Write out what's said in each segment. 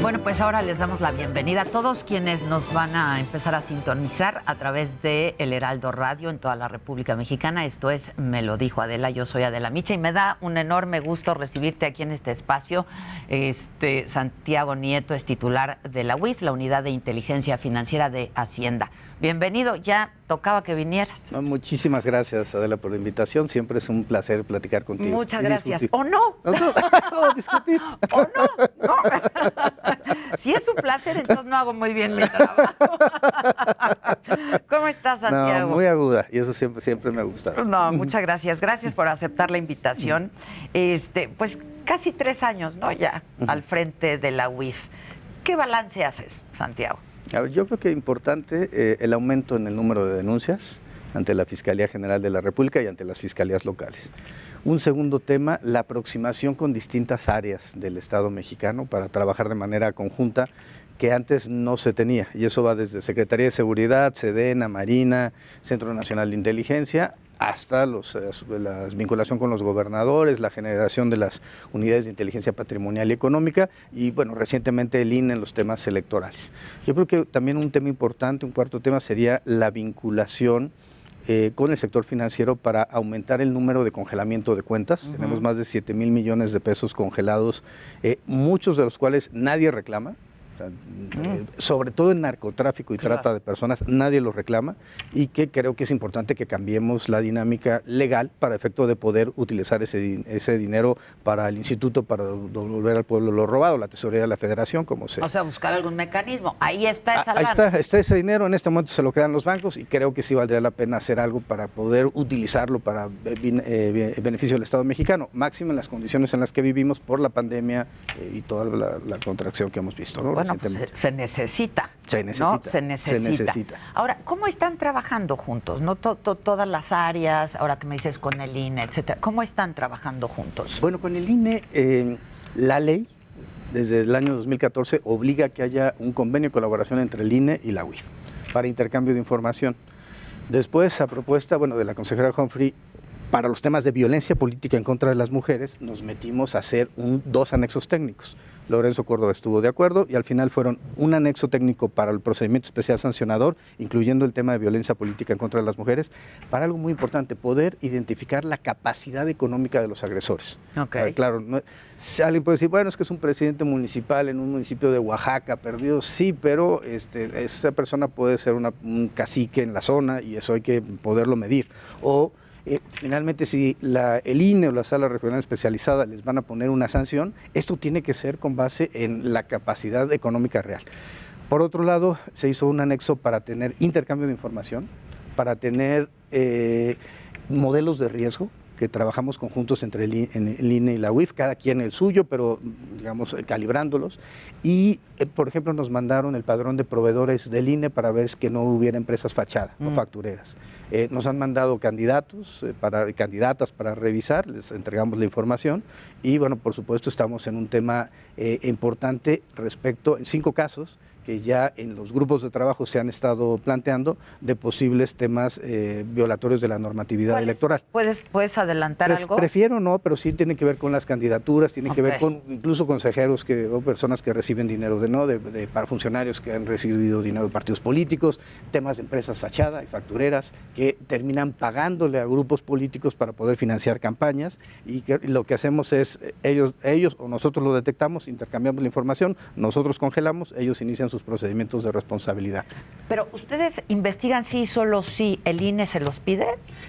Bueno, pues ahora les damos la bienvenida a todos quienes nos van a empezar a sintonizar a través de El Heraldo Radio en toda la República Mexicana. Esto es Me lo dijo Adela, yo soy Adela Micha y me da un enorme gusto recibirte aquí en este espacio. Santiago Nieto es titular de la UIF, la Unidad de Inteligencia Financiera de Hacienda. Bienvenido, ya tocaba que vinieras. Muchísimas gracias, Adela, por la invitación. Siempre es un placer platicar contigo. Muchas gracias. ¿O no? No, discutir. ¿O no? Si es un placer, entonces no hago muy bien mi trabajo. ¿Cómo estás, Santiago? No, muy aguda, y eso siempre me ha gustado. No, muchas gracias. Gracias por aceptar la invitación. Pues casi 3 años, ¿no? Ya al frente de la UIF. ¿Qué balance haces, Santiago? A ver, yo creo que es importante el aumento en el número de denuncias ante la Fiscalía General de la República y ante las fiscalías locales. Un segundo tema, la aproximación con distintas áreas del Estado mexicano para trabajar de manera conjunta que antes no se tenía, y eso va desde Secretaría de Seguridad, Sedena, Marina, Centro Nacional de Inteligencia, hasta la vinculación con los gobernadores, la generación de las unidades de inteligencia patrimonial y económica y, bueno, recientemente el INE en los temas electorales. Yo creo que también un tema importante, un cuarto tema, sería la vinculación con el sector financiero para aumentar el número de congelamiento de cuentas. Tenemos más de 7,000 millones de pesos congelados, muchos de los cuales nadie reclama. Sobre todo en narcotráfico y trata de personas, nadie lo reclama, y que creo que es importante que cambiemos la dinámica legal para efecto de poder utilizar ese dinero para el instituto, para devolver al pueblo lo robado, la tesorería de la Federación, como sea. O sea, buscar algún mecanismo. Ahí está esa lana. Ahí está ese dinero, en este momento se lo quedan los bancos y creo que sí valdría la pena hacer algo para poder utilizarlo para beneficio del Estado mexicano, máximo en las condiciones en las que vivimos por la pandemia y toda la contracción que hemos visto, ¿no? Bueno, pues se necesita. ¿No? Se necesita. Ahora, ¿cómo están trabajando juntos? ¿No? Todas las áreas, ahora que me dices con el INE, etcétera, ¿cómo están trabajando juntos? Bueno, con el INE, la ley, desde el año 2014, obliga a que haya un convenio de colaboración entre el INE y la UIF para intercambio de información. Después, a propuesta, de la consejera Humphrey, para los temas de violencia política en contra de las mujeres, nos metimos a hacer 2 anexos técnicos. Lorenzo Córdoba estuvo de acuerdo y al final fueron un anexo técnico para el procedimiento especial sancionador, incluyendo el tema de violencia política en contra de las mujeres, para algo muy importante, poder identificar la capacidad económica de los agresores. Okay. Claro, alguien puede decir, bueno, es que es un presidente municipal en un municipio de Oaxaca perdido, sí, pero esa persona puede ser un cacique en la zona y eso hay que poderlo medir. O finalmente, si el INE o la Sala Regional Especializada les van a poner una sanción, esto tiene que ser con base en la capacidad económica real. Por otro lado, se hizo un anexo para tener intercambio de información, para tener modelos de riesgo, que trabajamos conjuntos entre el INE y la UIF, cada quien el suyo, pero digamos calibrándolos. Y, por ejemplo, nos mandaron el padrón de proveedores del INE para ver que no hubiera empresas fachada o factureras. Nos han mandado candidatas para revisar, les entregamos la información y, bueno, por supuesto estamos en un tema importante respecto, en 5 casos, que ya en los grupos de trabajo se han estado planteando de posibles temas violatorios de la normatividad electoral. ¿Puedes adelantar algo? Prefiero no, pero sí tiene que ver con las candidaturas, tiene que ver con incluso consejeros o personas que reciben dinero para funcionarios que han recibido dinero de partidos políticos, temas de empresas fachada y factureras que terminan pagándole a grupos políticos para poder financiar campañas y que lo que hacemos es ellos o nosotros lo detectamos, intercambiamos la información, nosotros congelamos, ellos inician sus procedimientos de responsabilidad. Pero ¿ustedes investigan solo si el INE se los pide?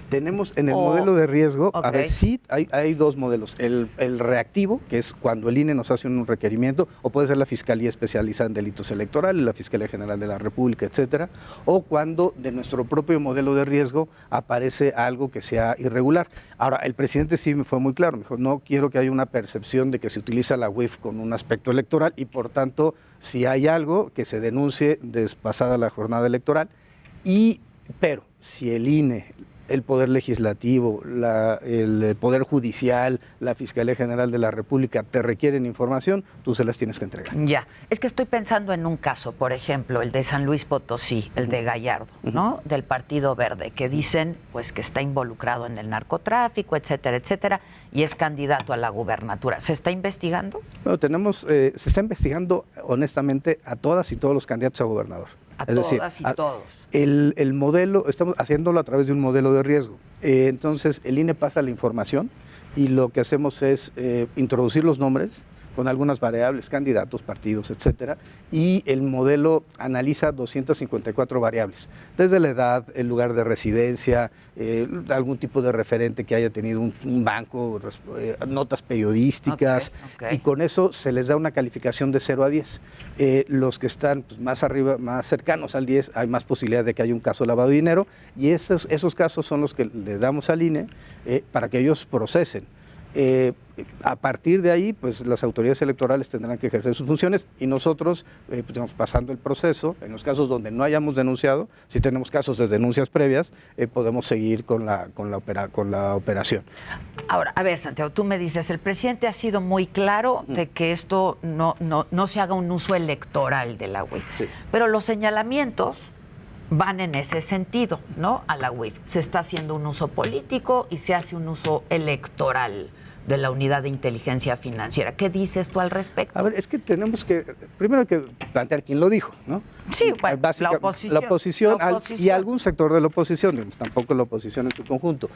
Tenemos en el modelo de riesgo, a ver, sí, hay 2 modelos. El reactivo, que es cuando el INE nos hace un requerimiento, o puede ser la Fiscalía Especializada en Delitos Electorales, la Fiscalía General de la República, etcétera, o cuando de nuestro propio modelo de riesgo aparece algo que sea irregular. Ahora, el presidente sí me fue muy claro, me dijo, no quiero que haya una percepción de que se utiliza la UIF con un aspecto electoral y, por tanto, si hay algo que se denuncie despasada la jornada electoral, pero si el INE el Poder Legislativo, el Poder Judicial, la Fiscalía General de la República te requieren información, tú se las tienes que entregar. Ya, es que estoy pensando en un caso, por ejemplo, el de San Luis Potosí, el de Gallardo, ¿no? Del Partido Verde, que dicen pues que está involucrado en el narcotráfico, etcétera, etcétera, y es candidato a la gubernatura. ¿Se está investigando? Bueno, se está investigando honestamente a todas y todos los candidatos a gobernador. Todos. El modelo, estamos haciéndolo a través de un modelo de riesgo. Entonces, el INE pasa la información y lo que hacemos es introducir los nombres con algunas variables, candidatos, partidos, etcétera, y el modelo analiza 254 variables, desde la edad, el lugar de residencia, algún tipo de referente que haya tenido un banco, notas periodísticas, y con eso se les da una calificación de 0 a 10. Los que están pues, más arriba, más cercanos al 10, hay más posibilidad de que haya un caso de lavado de dinero, y esos casos son los que le damos al INE para que ellos procesen. A partir de ahí, pues las autoridades electorales tendrán que ejercer sus funciones y nosotros, pues, pasando el proceso, en los casos donde no hayamos denunciado, si tenemos casos de denuncias previas, podemos seguir con la operación. Ahora, a ver, Santiago, tú me dices, el presidente ha sido muy claro de que esto no se haga un uso electoral de la UIF, sí. Pero los señalamientos van en ese sentido, ¿no? A la UIF. Se está haciendo un uso político y se hace un uso electoral de la Unidad de Inteligencia Financiera. ¿Qué dices tú al respecto? A ver, es que tenemos que, primero hay que plantear quién lo dijo, ¿no? Sí, bueno, la oposición. Y algún sector de la oposición, digamos, tampoco la oposición en su conjunto.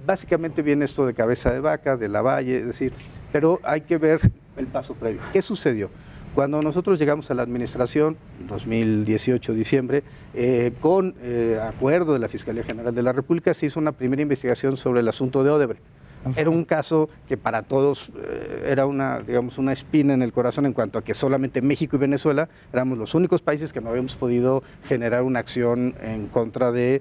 Básicamente viene esto de cabeza de vaca, de Lavalle, es decir, pero hay que ver el paso previo. ¿Qué sucedió? Cuando nosotros llegamos a la administración, 2018, diciembre, con acuerdo de la Fiscalía General de la República, se hizo una primera investigación sobre el asunto de Odebrecht. Era un caso que para todos era una espina en el corazón en cuanto a que solamente México y Venezuela éramos los únicos países que no habíamos podido generar una acción en contra de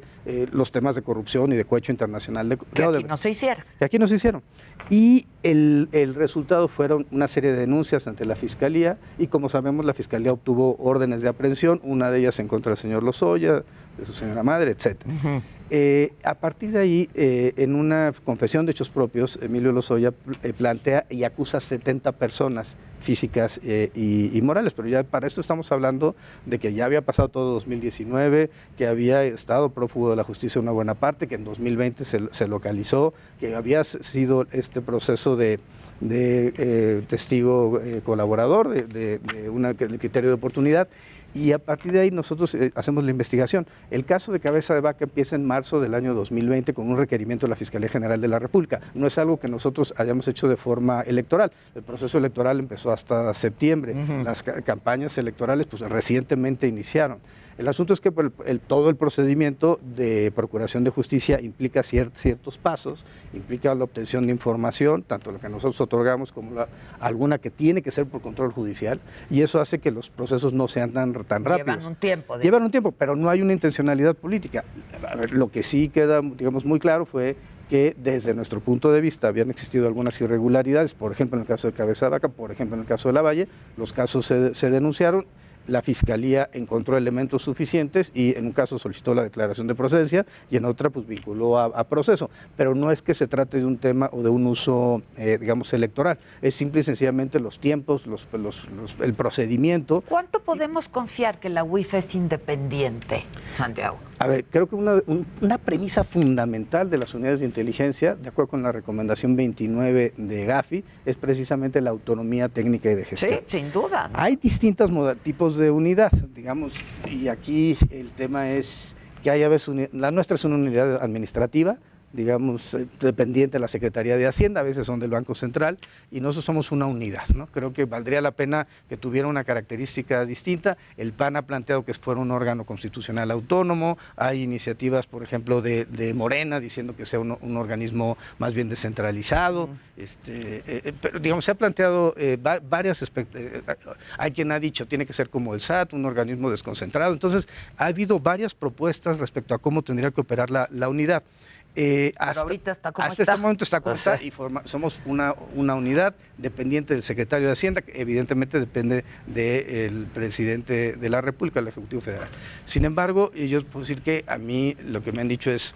los temas de corrupción y de cohecho internacional de Odebrecht. Aquí no se hicieron. Y aquí no se hicieron. Y el resultado fueron una serie de denuncias ante la Fiscalía y como sabemos la Fiscalía obtuvo órdenes de aprehensión, una de ellas en contra del señor Lozoya, de su señora madre, etc. A partir de ahí, en una confesión de hechos propios, Emilio Lozoya plantea y acusa a 70 personas físicas y morales, pero ya para esto estamos hablando de que ya había pasado todo 2019, que había estado prófugo de la justicia una buena parte, que en 2020 se localizó, que había sido este proceso de testigo colaborador, de criterio de oportunidad. Y a partir de ahí nosotros hacemos la investigación. El caso de Cabeza de Vaca empieza en marzo del año 2020 con un requerimiento de la Fiscalía General de la República. No es algo que nosotros hayamos hecho de forma electoral. El proceso electoral empezó hasta septiembre. Las campañas electorales pues recientemente iniciaron. El asunto es que todo el procedimiento de procuración de justicia implica ciertos pasos, implica la obtención de información, tanto la que nosotros otorgamos como alguna que tiene que ser por control judicial, y eso hace que los procesos no sean tan rápidos. Llevan un tiempo. Llevan un tiempo, pero no hay una intencionalidad política. A ver, lo que sí queda, digamos, muy claro fue que desde nuestro punto de vista habían existido algunas irregularidades, por ejemplo en el caso de Cabeza de Vaca, por ejemplo en el caso de Lavalle, los casos se denunciaron. La Fiscalía encontró elementos suficientes y en un caso solicitó la declaración de procedencia y en otra pues vinculó a proceso. Pero no es que se trate de un tema o de un uso, digamos, electoral. Es simple y sencillamente los tiempos, el procedimiento. ¿Cuánto podemos confiar que la UIF es independiente, Santiago? A ver, creo que una premisa fundamental de las unidades de inteligencia, de acuerdo con la recomendación 29 de Gafi, es precisamente la autonomía técnica y de gestión. Sí, sin duda, ¿no? Hay distintos tipos de unidad, digamos, y aquí el tema es que hay a veces, la nuestra es una unidad administrativa, digamos, dependiente de la Secretaría de Hacienda, a veces son del Banco Central, y nosotros somos una unidad, ¿no? Creo que valdría la pena que tuviera una característica distinta. El PAN ha planteado que fuera un órgano constitucional autónomo, hay iniciativas, por ejemplo, de Morena, diciendo que sea un organismo más bien descentralizado, pero digamos, se ha planteado varias hay quien ha dicho, tiene que ser como el SAT, un organismo desconcentrado. Entonces, ha habido varias propuestas respecto a cómo tendría que operar la unidad. Hasta ahorita está como hasta está. Este momento está como está y somos una unidad dependiente del secretario de Hacienda, que evidentemente depende del presidente de la República, del Ejecutivo Federal. Sin embargo, yo puedo decir que a mí lo que me han dicho es,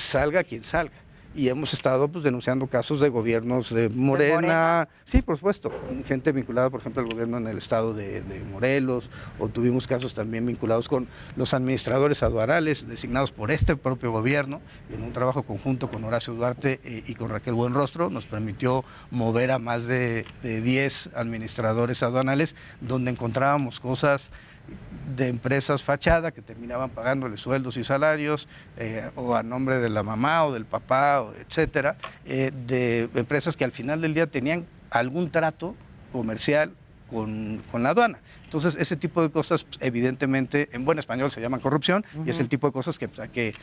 salga quien salga. Y hemos estado pues denunciando casos de gobiernos de Morena. Sí, por supuesto, gente vinculada, por ejemplo, al gobierno en el estado de Morelos, o tuvimos casos también vinculados con los administradores aduanales designados por este propio gobierno. En un trabajo conjunto con Horacio Duarte y con Raquel Buenrostro nos permitió mover a más de 10 administradores aduanales, donde encontrábamos cosas de empresas fachada que terminaban pagándole sueldos y salarios o a nombre de la mamá o del papá, etcétera, de empresas que al final del día tenían algún trato comercial con la aduana. Entonces, ese tipo de cosas, evidentemente, en buen español se llaman corrupción, y es el tipo de cosas que hay que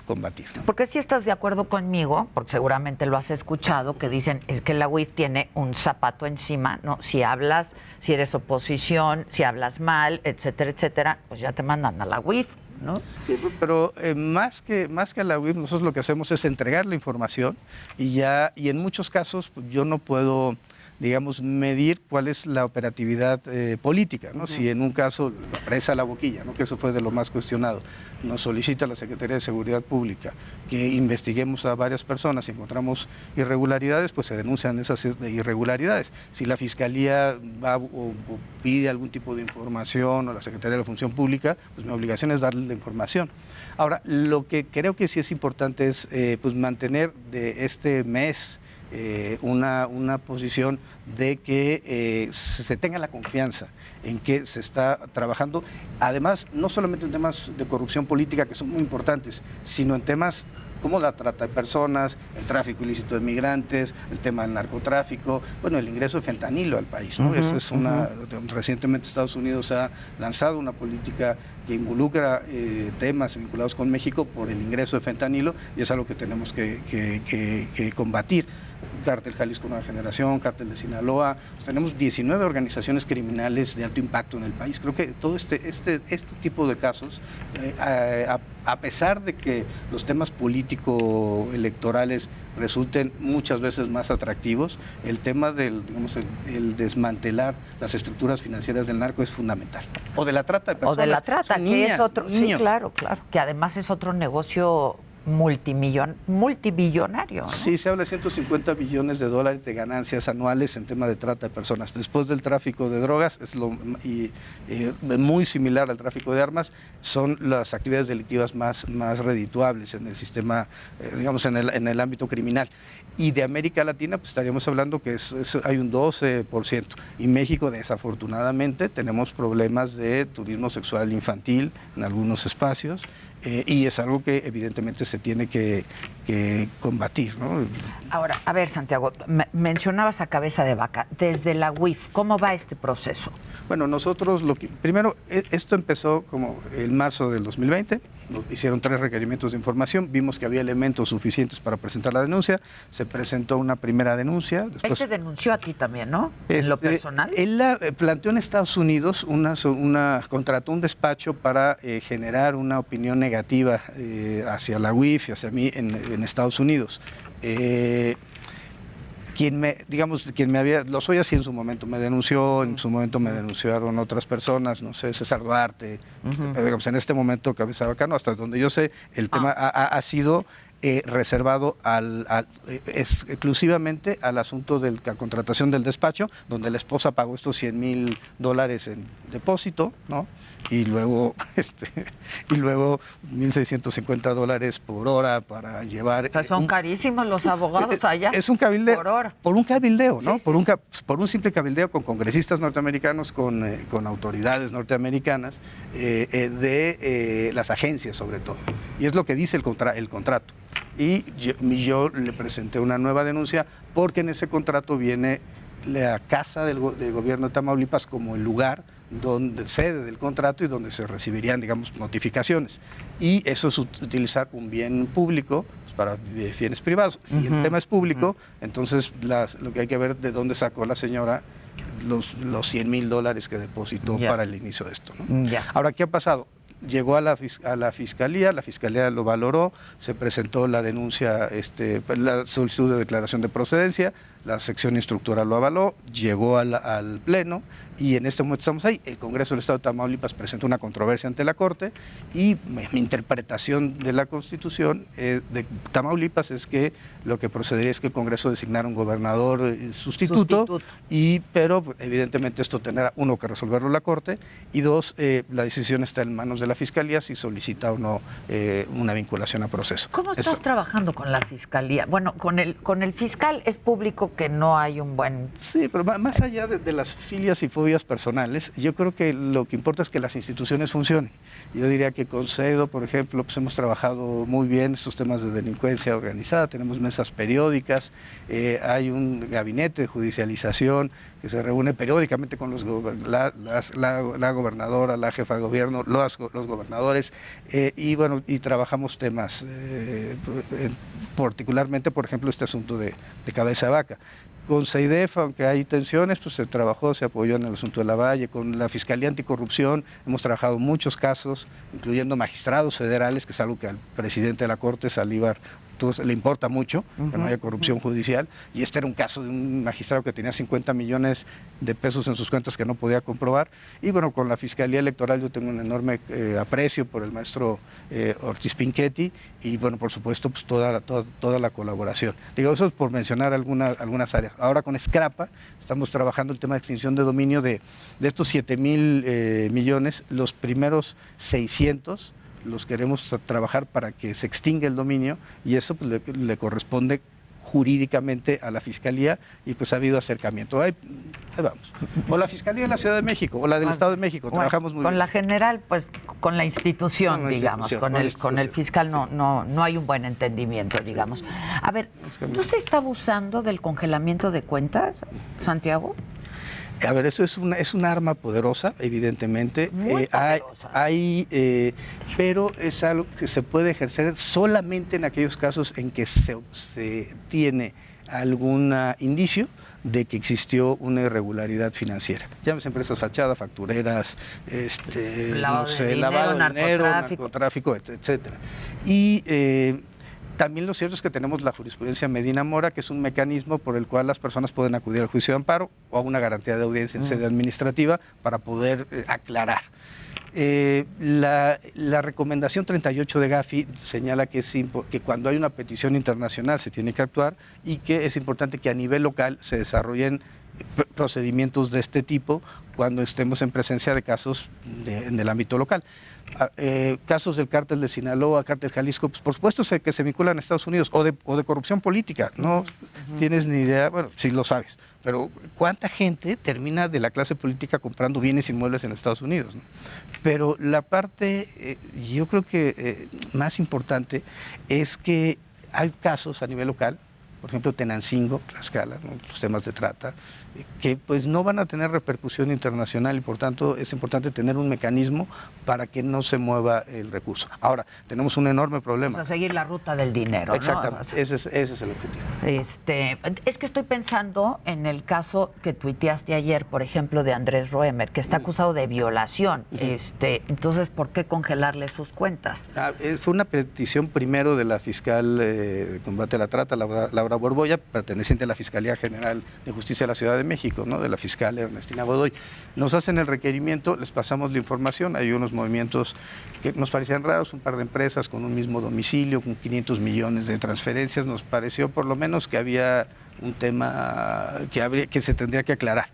combatir, ¿no? Porque si estás de acuerdo conmigo, porque seguramente lo has escuchado, que dicen, es que la UIF tiene un zapato encima, ¿no? Si hablas, si eres oposición, si hablas mal, etcétera, etcétera, pues ya te mandan a la UIF, ¿no? Sí, pero más que a la UIF, nosotros lo que hacemos es entregar la información, y en muchos casos pues, yo no puedo, digamos, medir cuál es la operatividad política, ¿no? Si en un caso la presa La Boquilla, ¿no? Que eso fue de lo más cuestionado, nos solicita la Secretaría de Seguridad Pública que investiguemos a varias personas y encontramos irregularidades, pues se denuncian esas irregularidades. Si la Fiscalía va o pide algún tipo de información, o la Secretaría de la Función Pública, pues mi obligación es darle la información. Ahora, lo que creo que sí es importante es pues mantener de este mes una posición de que se tenga la confianza en que se está trabajando, además, no solamente en temas de corrupción política, que son muy importantes, sino en temas como la trata de personas, el tráfico ilícito de migrantes, el tema del narcotráfico, bueno, el ingreso de fentanilo al país, ¿no? Eso es recientemente Estados Unidos ha lanzado una política que involucra temas vinculados con México por el ingreso de fentanilo, y es algo que tenemos que combatir. Cártel Jalisco Nueva Generación, Cártel de Sinaloa, pues tenemos 19 organizaciones criminales de alto impacto en el país. Creo que todo este tipo de casos, a pesar de que los temas político-electorales resulten muchas veces más atractivos, el tema del, digamos, el desmantelar las estructuras financieras del narco es fundamental. O de la trata de personas. O de la trata, Son que niñas, es otro, niños. sí, claro, que además es otro negocio multibillonario, ¿no? Sí, se habla de 150 billones de dólares de ganancias anuales en tema de trata de personas. Después del tráfico de drogas, muy similar al tráfico de armas, son las actividades delictivas más redituables en el sistema, digamos, en el ámbito criminal. Y de América Latina, pues estaríamos hablando que hay un 12%. Y México, desafortunadamente, tenemos problemas de turismo sexual infantil en algunos espacios, y es algo que evidentemente se tiene que combatir, ¿no? Ahora, a ver, Santiago, mencionabas a Cabeza de Vaca. Desde la UIF, ¿cómo va este proceso? Bueno, nosotros primero, esto empezó como en marzo del 2020, nos hicieron 3 requerimientos de información, vimos que había elementos suficientes para presentar la denuncia, se presentó una primera denuncia. Después, él te denunció a ti también, ¿no? En lo personal. Él planteó en Estados Unidos, contrató un despacho para generar una opinión negativa hacia la UIF y hacia mí en Estados Unidos. Lo soy así en su momento, me denunció, en su momento me denunciaron otras personas, no sé, César Duarte, pero digamos, en este momento Cabeza de Vaca, no, hasta donde yo sé, el tema ha sido reservado exclusivamente al asunto de la contratación del despacho, donde la esposa pagó estos $100,000 en depósito, ¿no? Y luego $1,650 por hora para llevar. O sea, son carísimos los abogados allá. Es un cabildeo. Por hora. Por un cabildeo, ¿no? Sí, por un simple cabildeo con congresistas norteamericanos, con autoridades norteamericanas, de las agencias sobre todo. Y es lo que dice el contrato. Y yo le presenté una nueva denuncia porque en ese contrato viene la casa del gobierno de Tamaulipas como el lugar sede del contrato y donde se recibirían, digamos, notificaciones. Y eso es utilizar un bien público para fines privados. Si el tema es público, entonces lo que hay que ver de dónde sacó la señora los $100,000 que depositó para el inicio de esto, ¿no? Ahora, ¿qué ha pasado? Llegó a la fiscalía lo valoró, se presentó la denuncia, la solicitud de declaración de procedencia, la sección instructora lo avaló, llegó al pleno y en este momento estamos ahí. El Congreso del Estado de Tamaulipas presentó una controversia ante la Corte y mi interpretación de la Constitución de Tamaulipas es que lo que procedería es que el Congreso designara un gobernador sustituto. Pero evidentemente esto tendrá, uno, que resolverlo la Corte, y dos, la decisión está en manos de la Fiscalía si solicita o no una vinculación a proceso. ¿Cómo estás trabajando con la Fiscalía? Bueno, con el fiscal es público que no hay un buen... Sí, pero más allá de las filias y fobias personales, yo creo que lo que importa es que las instituciones funcionen. Yo diría que con CEDO, por ejemplo, pues hemos trabajado muy bien estos temas de delincuencia organizada, tenemos mesas periódicas, hay un gabinete de judicialización que se reúne periódicamente con la gobernadora, la jefa de gobierno, los gobernadores, y trabajamos temas, particularmente, por ejemplo, este asunto de cabeza de vaca. Con CEIDEF, aunque hay tensiones, pues se trabajó, se apoyó en el asunto de la Valle. Con la Fiscalía Anticorrupción hemos trabajado muchos casos, incluyendo magistrados federales, que es algo que al presidente de la Corte, Saldívar, le importa mucho, que no haya corrupción judicial, y este era un caso de un magistrado que tenía 50 millones de pesos en sus cuentas que no podía comprobar. Y bueno, con la Fiscalía Electoral yo tengo un enorme aprecio por el maestro Ortiz Pinchetti, y bueno, por supuesto, pues toda la colaboración. Digo, eso es por mencionar algunas áreas. Ahora con Scrapa estamos trabajando el tema de extinción de dominio de estos 7,000 millones, los primeros 600 los queremos trabajar para que se extinga el dominio, y eso pues, le corresponde jurídicamente a la Fiscalía, y pues ha habido acercamiento. Ahí vamos. O la Fiscalía de la Ciudad de México, o la del Estado de México, trabajamos muy bien. Con la general, pues con la institución, digamos, con el fiscal no hay un buen entendimiento, digamos. A ver, ¿no se está abusando del congelamiento de cuentas, Santiago? A ver, eso es un arma poderosa, evidentemente. Muy poderosa. Pero es algo que se puede ejercer solamente en aquellos casos en que se tiene algún indicio de que existió una irregularidad financiera. Llámese empresas fachadas, factureras, lavado de dinero, narcotráfico, etcétera. Y también lo cierto es que tenemos la jurisprudencia Medina Mora, que es un mecanismo por el cual las personas pueden acudir al juicio de amparo o a una garantía de audiencia en sede administrativa para poder aclarar. La recomendación 38 de Gafi señala que cuando hay una petición internacional se tiene que actuar, y que es importante que a nivel local se desarrollen procedimientos de este tipo cuando estemos en presencia de casos en el ámbito local. Casos del cártel de Sinaloa, cártel Jalisco, pues por supuesto que se vinculan a Estados Unidos, o de corrupción política. No tienes ni idea, bueno, sí lo sabes, pero ¿cuánta gente termina de la clase política comprando bienes inmuebles en Estados Unidos, ¿no? Pero la parte, yo creo que más importante es que hay casos a nivel local, por ejemplo, Tenancingo, Tlaxcala, ¿no? Los temas de trata, que pues no van a tener repercusión internacional, y por tanto es importante tener un mecanismo para que no se mueva el recurso. Ahora, tenemos un enorme problema. O sea, seguir la ruta del dinero, exactamente, ¿no? O sea, ese es el objetivo. Es que estoy pensando en el caso que tuiteaste ayer, por ejemplo, de Andrés Roemer, que está acusado de violación. Entonces, ¿por qué congelarle sus cuentas? Fue una petición primero de la fiscal de combate a la trata, Laura Borbolla, perteneciente a la Fiscalía General de Justicia de la Ciudad de México, ¿no? De la fiscal Ernestina Godoy. Nos hacen el requerimiento, les pasamos la información, hay unos movimientos que nos parecían raros, un par de empresas con un mismo domicilio, con 500 millones de transferencias. Nos pareció por lo menos que había un tema que se tendría que aclarar,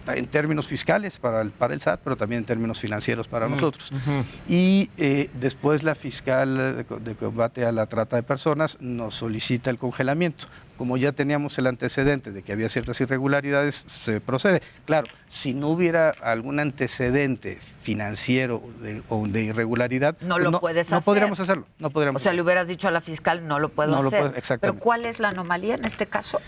en términos fiscales para el SAT, pero también en términos financieros para nosotros. Y después la fiscal de combate a la trata de personas nos solicita el congelamiento. Como ya teníamos el antecedente de que había ciertas irregularidades, se procede. Claro, si no hubiera algún antecedente financiero o de irregularidad, no puedes hacer. No podríamos hacerlo. No podríamos le hubieras dicho a la fiscal, no lo puedo hacer. Exactamente. Pero ¿cuál es la anomalía en este caso?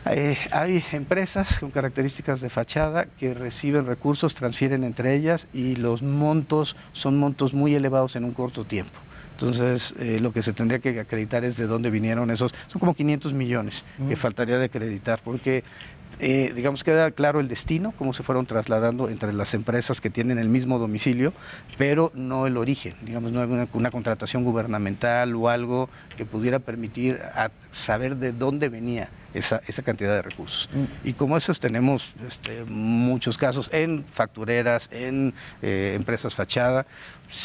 Hay empresas con características de fachada que reciben recursos, transfieren entre ellas, y los montos son montos muy elevados en un corto tiempo. Entonces, lo que se tendría que acreditar es de dónde vinieron esos. Son como 500 millones que faltaría de acreditar, porque digamos, queda claro el destino, cómo se fueron trasladando entre las empresas que tienen el mismo domicilio, pero no el origen. Digamos, no hay una contratación gubernamental o algo que pudiera permitir saber de dónde venía esa cantidad de recursos. Y como esos tenemos muchos casos en factureras, en empresas fachada.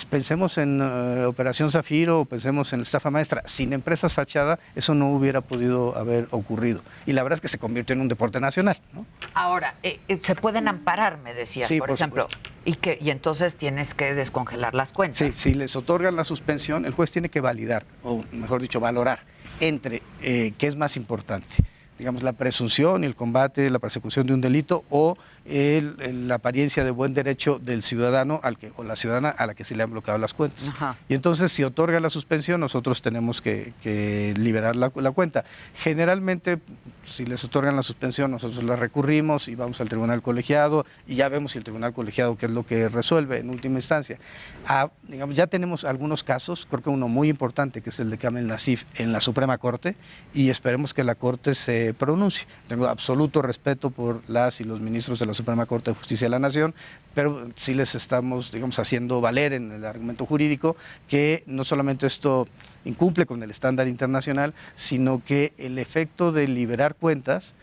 Pensemos en Operación Zafiro o pensemos en la estafa maestra. Sin empresas fachada eso no hubiera podido haber ocurrido. Y la verdad es que se convirtió en un deporte nacional, ¿no? Ahora, se pueden amparar, me decías, Sí, por por ejemplo, y entonces tienes que descongelar las cuentas. Sí, si les otorgan la suspensión, el juez tiene que validar, o mejor dicho, valorar entre qué es más importante, digamos, la presunción y el combate, la persecución de un delito o la apariencia de buen derecho del ciudadano o la ciudadana a la que se le han bloqueado las cuentas. Ajá. Y entonces, si otorga la suspensión, nosotros tenemos que liberar la cuenta. Generalmente, si les otorgan la suspensión, nosotros la recurrimos y vamos al tribunal colegiado y ya vemos si el tribunal colegiado qué es lo que resuelve en última instancia. Digamos, ya tenemos algunos casos, creo que uno muy importante, que es el de Kamel Nasif en la Suprema Corte, y esperemos que la Corte se pronuncie. Tengo absoluto respeto por las y los ministros de la Suprema Corte de Justicia de la Nación, pero sí les estamos, digamos, haciendo valer en el argumento jurídico que no solamente esto incumple con el estándar internacional, sino que el efecto de liberar cuentas,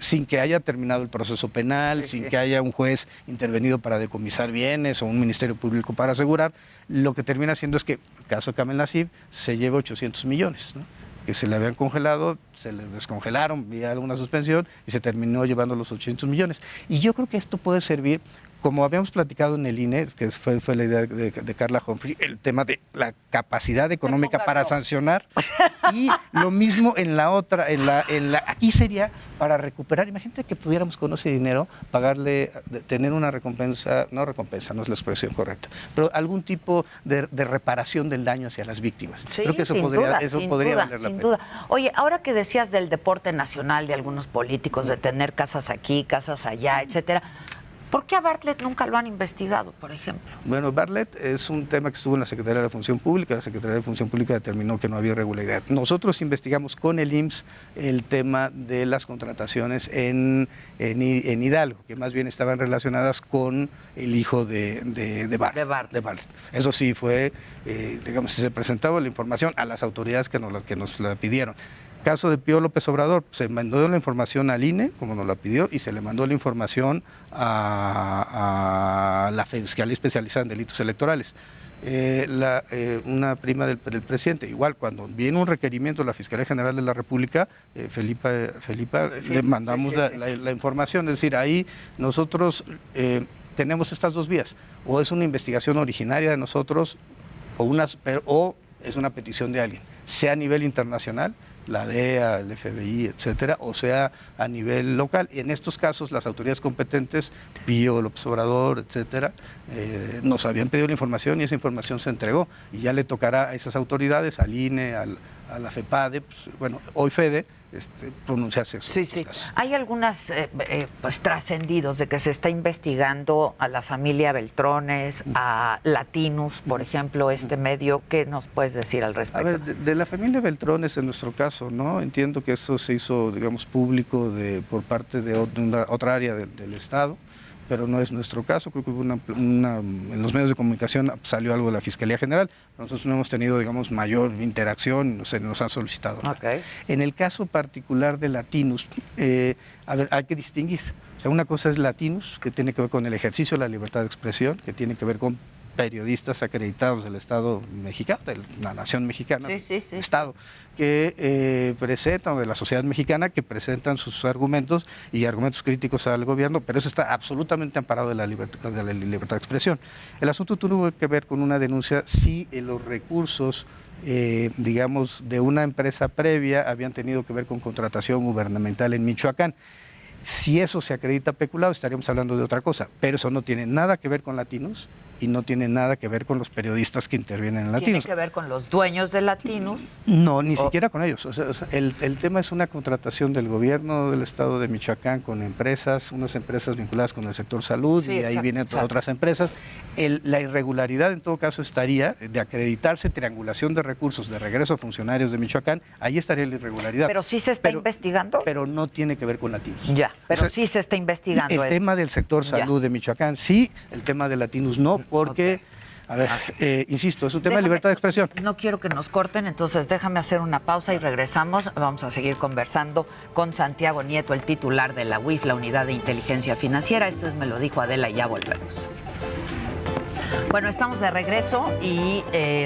sin que haya terminado el proceso penal, sin que haya un juez intervenido para decomisar bienes o un ministerio público para asegurar, lo que termina haciendo es que, en el caso de Kamel Nasif, se lleva 800 millones, ¿no? Que se le habían congelado, se le descongelaron vía alguna suspensión y se terminó llevando los 800 millones. Y yo creo que esto puede servir, como habíamos platicado en el INE, que fue la idea de Carla Humphrey, el tema de la capacidad económica para sancionar, y lo mismo en la otra, aquí sería para recuperar. Imagínate que pudiéramos con ese dinero pagarle, tener una recompensa, no es la expresión correcta, pero algún tipo de reparación del daño hacia las víctimas. Sí, creo que eso podría valer la pena. Duda. Oye, ahora que decías del deporte nacional de algunos políticos, de tener casas aquí, casas allá, etcétera, ¿por qué a Bartlett nunca lo han investigado, por ejemplo? Bueno, Bartlett es un tema que estuvo en la Secretaría de la Función Pública. La Secretaría de la Función Pública determinó que no había irregularidad. Nosotros investigamos con el IMSS el tema de las contrataciones en Hidalgo, que más bien estaban relacionadas con el hijo de Bartlett. Eso sí fue, digamos, se presentaba la información a las autoridades que nos la pidieron. Caso de Pío López Obrador, se mandó la información al INE, como nos la pidió, y se le mandó la información a la Fiscalía Especializada en Delitos Electorales. Una prima del presidente, igual, cuando viene un requerimiento de la Fiscalía General de la República, Felipa, le mandamos la información. Es decir, ahí nosotros tenemos estas dos vías: o es una investigación originaria de nosotros, o es una petición de alguien, sea a nivel internacional, la DEA, el FBI, etcétera, o sea a nivel local. Y en estos casos las autoridades competentes, Pío López Obrador, etcétera, nos habían pedido la información y esa información se entregó. Y ya le tocará a esas autoridades, al INE, a la FEPADE, hoy FEDE, pronunciarse. Sí. Hay algunas pues trascendidos de que se está investigando a la familia Beltrones, a Latinus, por ejemplo, este medio. ¿Qué nos puedes decir al respecto? A ver, de la familia Beltrones, en nuestro caso, ¿no? Entiendo que eso se hizo, digamos, público por parte de otra área del Estado, pero no es nuestro caso. Creo que hubo en los medios de comunicación salió algo de la Fiscalía General, pero nosotros no hemos tenido, digamos, mayor interacción, nos han solicitado. Okay. En el caso particular de Latinus, hay que distinguir. O sea, una cosa es Latinus, que tiene que ver con el ejercicio de la libertad de expresión, que tiene que ver con periodistas acreditados del Estado mexicano, de la nación mexicana, Estado, que presentan, o de la sociedad mexicana, que presentan sus argumentos y argumentos críticos al gobierno, pero eso está absolutamente amparado de la libertad de expresión. El asunto tuvo que ver con una denuncia si los recursos, digamos, de una empresa previa habían tenido que ver con contratación gubernamental en Michoacán. Si eso se acredita peculado, estaríamos hablando de otra cosa, pero eso no tiene nada que ver con Latinus y no tiene nada que ver con los periodistas que intervienen en Latinus. ¿Tiene que ver con los dueños de Latinus? No, ni siquiera con ellos. O sea, el tema es una contratación del gobierno del estado de Michoacán con empresas, unas empresas vinculadas con el sector salud, y ahí vienen otras empresas. La irregularidad, en todo caso, estaría de acreditarse triangulación de recursos de regreso a funcionarios de Michoacán, ahí estaría la irregularidad. ¿Pero sí se está investigando? Pero no tiene que ver con Latinus. Ya, pero sí se está investigando. El tema del sector salud de Michoacán, sí, el tema de Latinus no, porque A ver, insisto, es un tema de libertad de expresión. No quiero que nos corten, entonces déjame hacer una pausa y regresamos. Vamos a seguir conversando con Santiago Nieto, el titular de la UIF, la Unidad de Inteligencia Financiera. Esto es Me lo dijo Adela y ya volvemos. Bueno, estamos de regreso y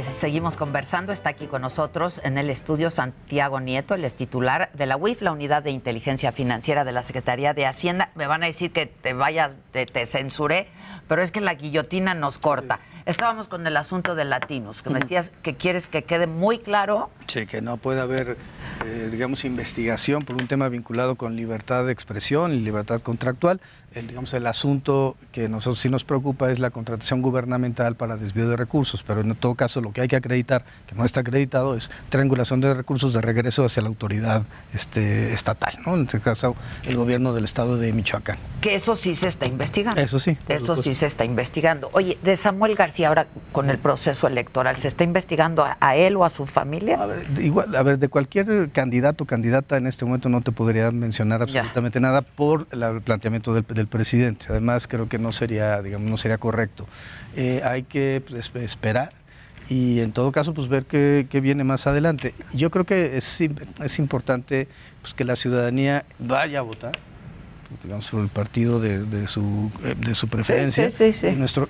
seguimos conversando. Está aquí con nosotros en el estudio Santiago Nieto, el titular de la UIF, la Unidad de Inteligencia Financiera de la Secretaría de Hacienda. Me van a decir que te censuré, pero es que la guillotina nos corta. Estábamos con el asunto de Latinos, que me decías que quieres que quede muy claro. Sí, que no puede haber, digamos, investigación por un tema vinculado con libertad de expresión y libertad contractual. El asunto que a nosotros sí nos preocupa es la contratación gubernamental para desvío de recursos, pero en todo caso lo que hay que acreditar, que no está acreditado, es triangulación de recursos de regreso hacia la autoridad estatal, ¿no? En este caso, el gobierno del estado de Michoacán. Que eso sí se está investigando. Eso sí. Eso sí se está investigando. Oye, de Samuel García, ahora con el proceso electoral, ¿se está investigando a él o a su familia? De cualquier candidato o candidata en este momento no te podría mencionar absolutamente nada por el planteamiento del presidente. Además, creo que no sería correcto. Hay que esperar y en todo caso pues ver qué viene más adelante. Yo creo que es importante pues, que la ciudadanía vaya a votar, digamos, por el partido de su preferencia. Sí.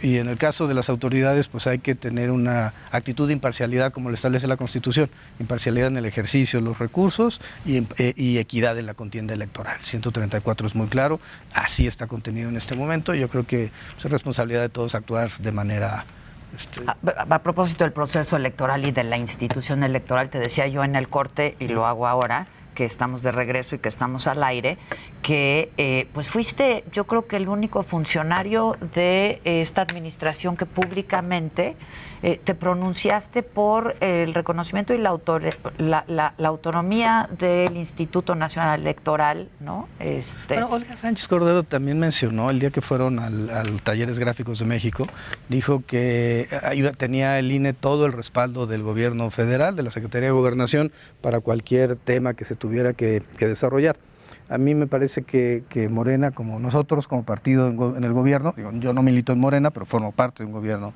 Y en el caso de las autoridades, pues hay que tener una actitud de imparcialidad como lo establece la Constitución, imparcialidad en el ejercicio de los recursos y equidad en la contienda electoral. 134 es muy claro, así está contenido en este momento. Yo creo que es responsabilidad de todos actuar de manera... A propósito del proceso electoral y de la institución electoral, te decía yo en el corte, y lo hago ahora, que estamos de regreso y que estamos al aire, que pues fuiste, yo creo que el único funcionario de esta administración que públicamente te pronunciaste por el reconocimiento y la autonomía del Instituto Nacional Electoral, ¿no? Bueno, Olga Sánchez Cordero también mencionó el día que fueron al Talleres Gráficos de México, dijo que tenía el INE todo el respaldo del gobierno federal, de la Secretaría de Gobernación, para cualquier tema que se tuviera que desarrollar. A mí me parece que Morena, como nosotros, como partido en el gobierno, yo no milito en Morena, pero formo parte de un gobierno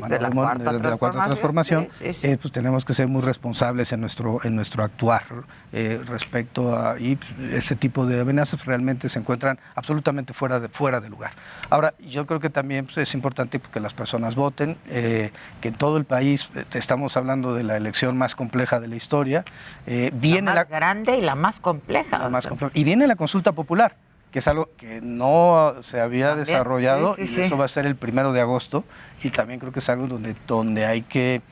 de la cuarta transformación, pues tenemos que ser muy responsables en nuestro actuar respecto a ese tipo de amenazas. Realmente se encuentran absolutamente fuera de lugar. Ahora, yo creo que también pues, es importante que las personas voten, que en todo el país, estamos hablando de la elección más compleja de la historia, viene la más grande y la más compleja. Y viene la consulta popular, que es algo que no se había desarrollado, y eso va a ser el 1 de agosto, y también creo que es algo donde hay que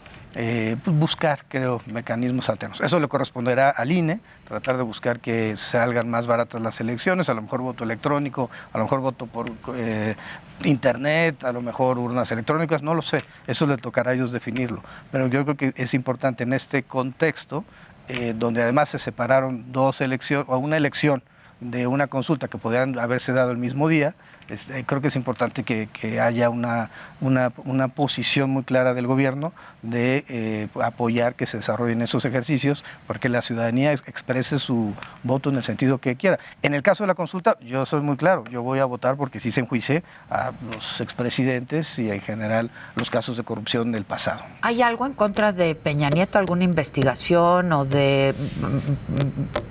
buscar, creo, mecanismos alternos. Eso le corresponderá al INE, tratar de buscar que salgan más baratas las elecciones, a lo mejor voto electrónico, a lo mejor voto por internet, a lo mejor urnas electrónicas, no lo sé, eso le tocará a ellos definirlo, pero yo creo que es importante en este contexto, donde además se separaron dos elecciones, o una elección de una consulta que podrían haberse dado el mismo día. Creo que es importante que haya una posición muy clara del gobierno de apoyar que se desarrollen esos ejercicios, porque la ciudadanía exprese su voto en el sentido que quiera. En el caso de la consulta, yo soy muy claro, yo voy a votar porque sí se enjuicie a los expresidentes y en general los casos de corrupción del pasado. ¿Hay algo en contra de Peña Nieto, alguna investigación o de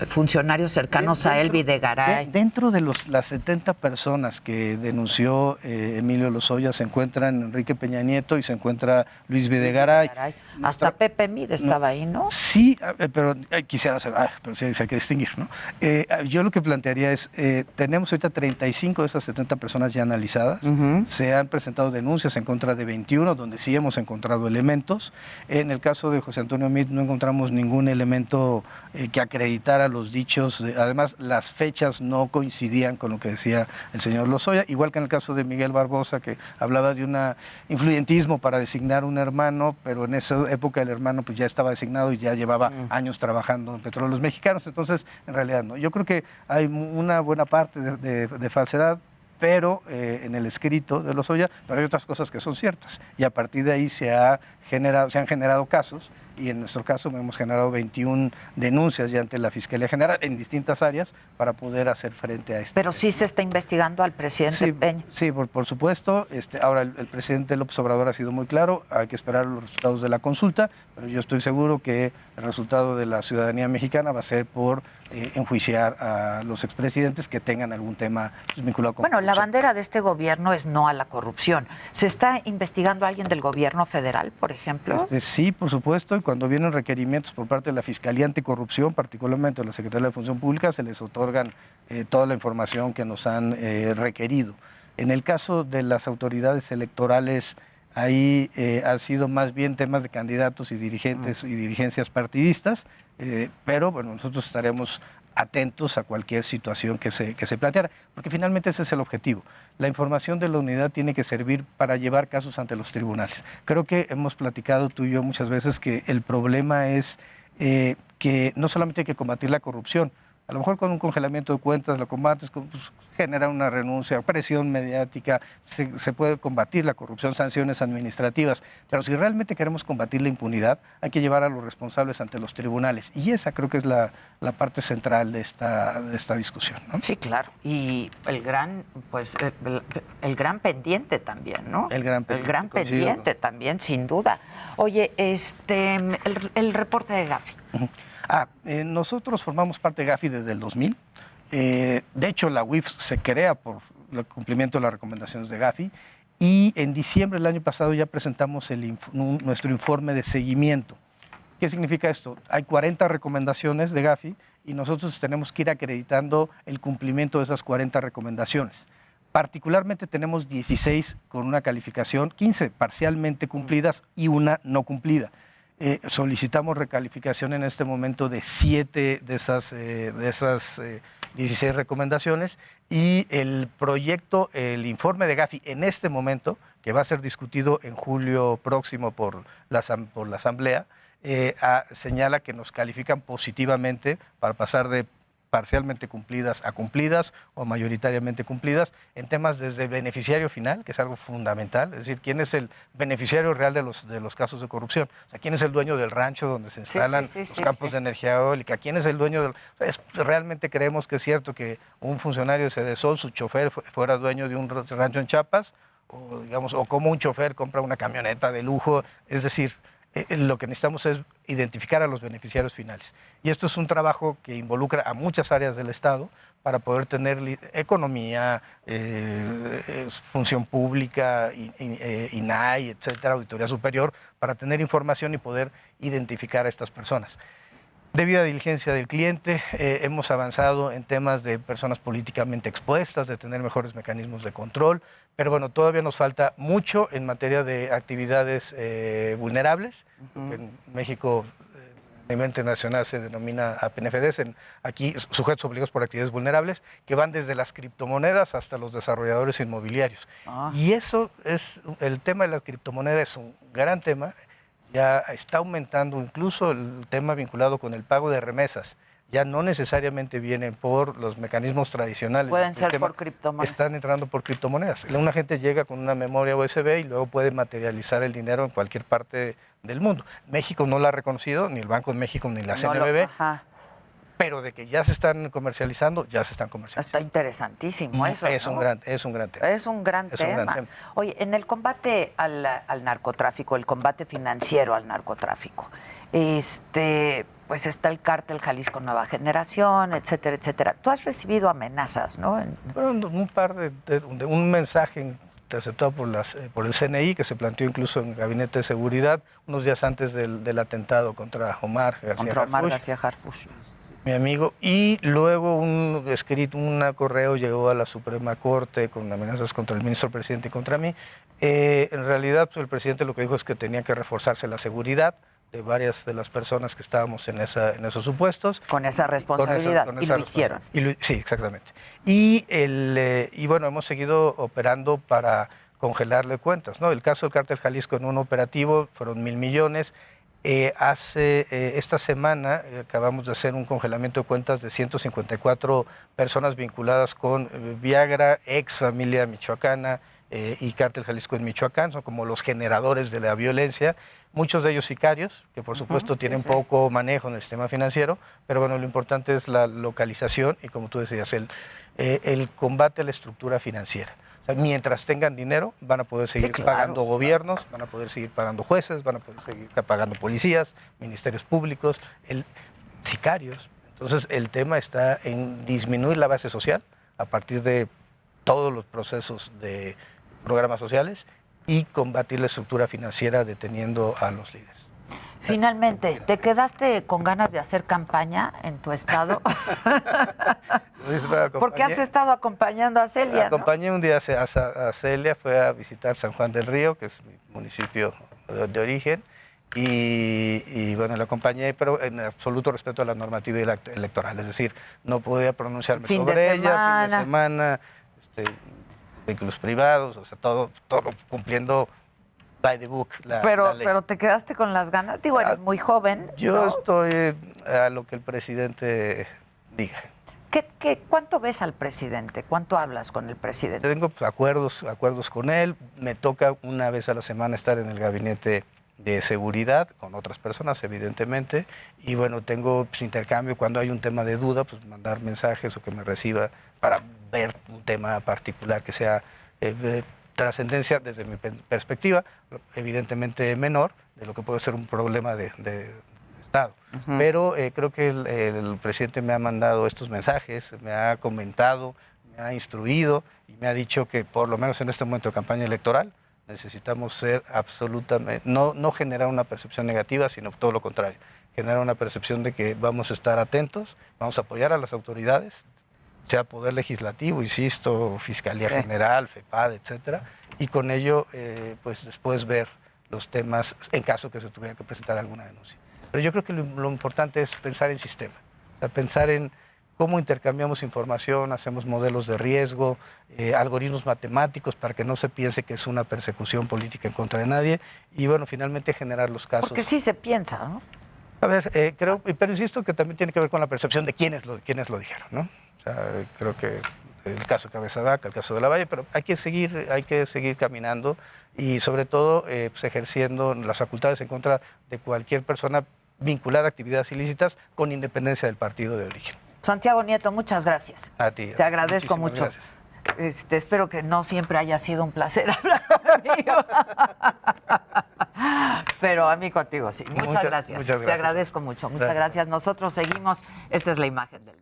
funcionarios cercanos a él, Videgaray? Dentro de las 70 personas que denunció Emilio Lozoya se encuentran Enrique Peña Nieto y se encuentra Luis Videgaray. Hasta Pepe Mid estaba ahí, ¿no? Sí, pero quisiera saber, pero sí hay que distinguir, ¿no? Yo lo que plantearía es, tenemos ahorita 35 de esas 70 personas ya analizadas, se han presentado denuncias en contra de 21, donde sí hemos encontrado elementos. En el caso de José Antonio Meade no encontramos ningún elemento que acreditara los dichos, además las fechas no coincidían con lo que decía el señor Lozoya, igual que en el caso de Miguel Barbosa, que hablaba de un influyentismo para designar un hermano, pero en esa época el hermano pues ya estaba designado y ya llevaba años trabajando en Petróleos Mexicanos, entonces en realidad no. Yo creo que hay una buena parte de falsedad, pero en el escrito de Lozoya, pero hay otras cosas que son ciertas, y a partir de ahí se han generado casos y en nuestro caso hemos generado 21 denuncias ya ante la Fiscalía General en distintas áreas para poder hacer frente a esto. Pero sí se está investigando al presidente Peña. Sí, por supuesto. Ahora el presidente López Obrador ha sido muy claro, hay que esperar los resultados de la consulta, pero yo estoy seguro que el resultado de la ciudadanía mexicana va a ser por enjuiciar a los expresidentes que tengan algún tema vinculado con Bueno, corrupción. la bandera de este gobierno es no a la corrupción. ¿Se está investigando a alguien del gobierno federal, por ejemplo? Sí, por supuesto, y cuando vienen requerimientos por parte de la Fiscalía Anticorrupción, particularmente de la Secretaría de Función Pública, se les otorgan toda la información que nos han requerido. En el caso de las autoridades electorales, ahí han sido más bien temas de candidatos y dirigentes y dirigencias partidistas, pero bueno, nosotros estaremos atentos a cualquier situación que se planteara, porque finalmente ese es el objetivo. La información de la unidad tiene que servir para llevar casos ante los tribunales. Creo que hemos platicado tú y yo muchas veces que el problema es que no solamente hay que combatir la corrupción, a lo mejor con un congelamiento de cuentas lo combates, pues, genera una renuncia, presión mediática, se puede combatir la corrupción, sanciones administrativas, pero si realmente queremos combatir la impunidad, hay que llevar a los responsables ante los tribunales. Y esa creo que es la parte central de esta discusión, ¿no? Sí, claro. Y el gran pendiente también, ¿no? El gran pendiente también, sin duda. Oye, el reporte de Gafi. Nosotros formamos parte de Gafi desde el 2000. De hecho, la UIF se crea por el cumplimiento de las recomendaciones de Gafi y en diciembre del año pasado ya presentamos nuestro informe de seguimiento. ¿Qué significa esto? Hay 40 recomendaciones de Gafi y nosotros tenemos que ir acreditando el cumplimiento de esas 40 recomendaciones. Particularmente tenemos 16 con una calificación, 15 parcialmente cumplidas y una no cumplida. Solicitamos recalificación en este momento de 7 de esas 16 recomendaciones y el proyecto, el informe de Gafi en este momento, que va a ser discutido en julio próximo por la Asamblea, señala que nos califican positivamente para pasar de parcialmente cumplidas a cumplidas o mayoritariamente cumplidas en temas desde el beneficiario final, que es algo fundamental, es decir, quién es el beneficiario real de los casos de corrupción, o sea, quién es el dueño del rancho donde se instalan los campos de energía eólica, quién es el dueño del... realmente creemos que es cierto que un funcionario de Sedesol, su chofer, fuera dueño de un rancho en Chiapas, o, digamos, o como un chofer compra una camioneta de lujo, es decir, lo que necesitamos es identificar a los beneficiarios finales. Y esto es un trabajo que involucra a muchas áreas del Estado para poder tener economía, función pública, INAI, etcétera, Auditoría Superior, para tener información y poder identificar a estas personas. Debida diligencia del cliente, hemos avanzado en temas de personas políticamente expuestas, de tener mejores mecanismos de control, pero bueno, todavía nos falta mucho en materia de actividades vulnerables, que en México a nivel internacional se denomina a PNFDs, aquí sujetos obligados por actividades vulnerables, que van desde las criptomonedas hasta los desarrolladores inmobiliarios. Y eso es, el tema de las criptomonedas es un gran tema. Ya está aumentando incluso el tema vinculado con el pago de remesas. Ya no necesariamente vienen por los mecanismos tradicionales. Pueden ser por criptomonedas. Están entrando por criptomonedas. Una gente llega con una memoria USB y luego puede materializar el dinero en cualquier parte del mundo. México no la ha reconocido, ni el Banco de México, ni la CNBB. Pero de que ya se están comercializando, ya se están comercializando. Está interesantísimo eso, es un gran tema. Es un gran tema. Oye, en el combate al narcotráfico, el combate financiero al narcotráfico, pues está el cártel Jalisco Nueva Generación, etcétera, etcétera. Tú has recibido amenazas, ¿no? Bueno, un mensaje interceptado por el CNI, que se planteó incluso en el Gabinete de Seguridad, unos días antes del atentado contra Omar García Harfuch, mi amigo, y luego un correo llegó a la Suprema Corte con amenazas contra el ministro presidente y contra mí. En realidad, pues, el presidente lo que dijo es que tenía que reforzarse la seguridad de varias de las personas que estábamos en esos supuestos. Con esa responsabilidad, y lo hicieron. Sí, exactamente. Y bueno, hemos seguido operando para congelarle cuentas, ¿no? El caso del Cártel Jalisco en un operativo fueron 1,000 millones. Esta semana acabamos de hacer un congelamiento de cuentas de 154 personas vinculadas con Viagra, ex familia michoacana, y Cártel Jalisco en Michoacán, son como los generadores de la violencia, muchos de ellos sicarios, que por supuesto tienen poco manejo en el sistema financiero, pero bueno, lo importante es la localización y como tú decías, el combate a la estructura financiera. O sea, mientras tengan dinero, van a poder seguir pagando gobiernos, van a poder seguir pagando jueces, van a poder seguir pagando policías, ministerios públicos, sicarios. Entonces, el tema está en disminuir la base social a partir de todos los procesos de programas sociales y combatir la estructura financiera deteniendo a los líderes. Finalmente, ¿te quedaste con ganas de hacer campaña en tu estado? Porque has estado acompañando a Celia, Acompañé un día a Celia, fue a visitar San Juan del Río, que es mi municipio de origen, y bueno, la acompañé, pero en absoluto respeto a la normativa electoral, es decir, no podía pronunciarme sobre ella, fin de semana, vehículos privados, o sea, todo cumpliendo by the book, la ley. Pero te quedaste con las ganas, digo, eres muy joven. Yo estoy a lo que el presidente diga. ¿Cuánto ves al presidente? ¿Cuánto hablas con el presidente? Tengo acuerdos con él, me toca una vez a la semana estar en el gabinete de seguridad con otras personas, evidentemente, y bueno, tengo intercambio cuando hay un tema de duda, pues mandar mensajes o que me reciba para ver un tema particular que sea trascendencia desde mi perspectiva, evidentemente menor de lo que puede ser un problema de Estado. Pero creo que el presidente me ha mandado estos mensajes, me ha comentado, me ha instruido y me ha dicho que por lo menos en este momento de campaña electoral necesitamos ser absolutamente, no generar una percepción negativa, sino todo lo contrario, generar una percepción de que vamos a estar atentos, vamos a apoyar a las autoridades, sea Poder Legislativo, insisto, Fiscalía General, FEPAD, etcétera, y con ello, pues después ver los temas en caso que se tuviera que presentar alguna denuncia. Pero yo creo que lo importante es pensar en sistema, o sea, pensar en cómo intercambiamos información, hacemos modelos de riesgo, algoritmos matemáticos para que no se piense que es una persecución política en contra de nadie y bueno, finalmente generar los casos. Porque sí se piensa, ¿no? A ver, creo, pero insisto que también tiene que ver con la percepción de quiénes lo dijeron, ¿no? O sea, creo que el caso de Cabeza Vaca, el caso de la Valle, pero hay que seguir caminando y sobre todo pues ejerciendo las facultades en contra de cualquier persona vinculada a actividades ilícitas con independencia del partido de origen. Santiago Nieto, muchas gracias. A ti. Te agradezco mucho. Gracias. Espero que no siempre haya sido un placer hablar conmigo. Pero a mí contigo sí. Muchas gracias. Muchas gracias. Te agradezco mucho. Muchas gracias. Nosotros seguimos. Esta es la imagen del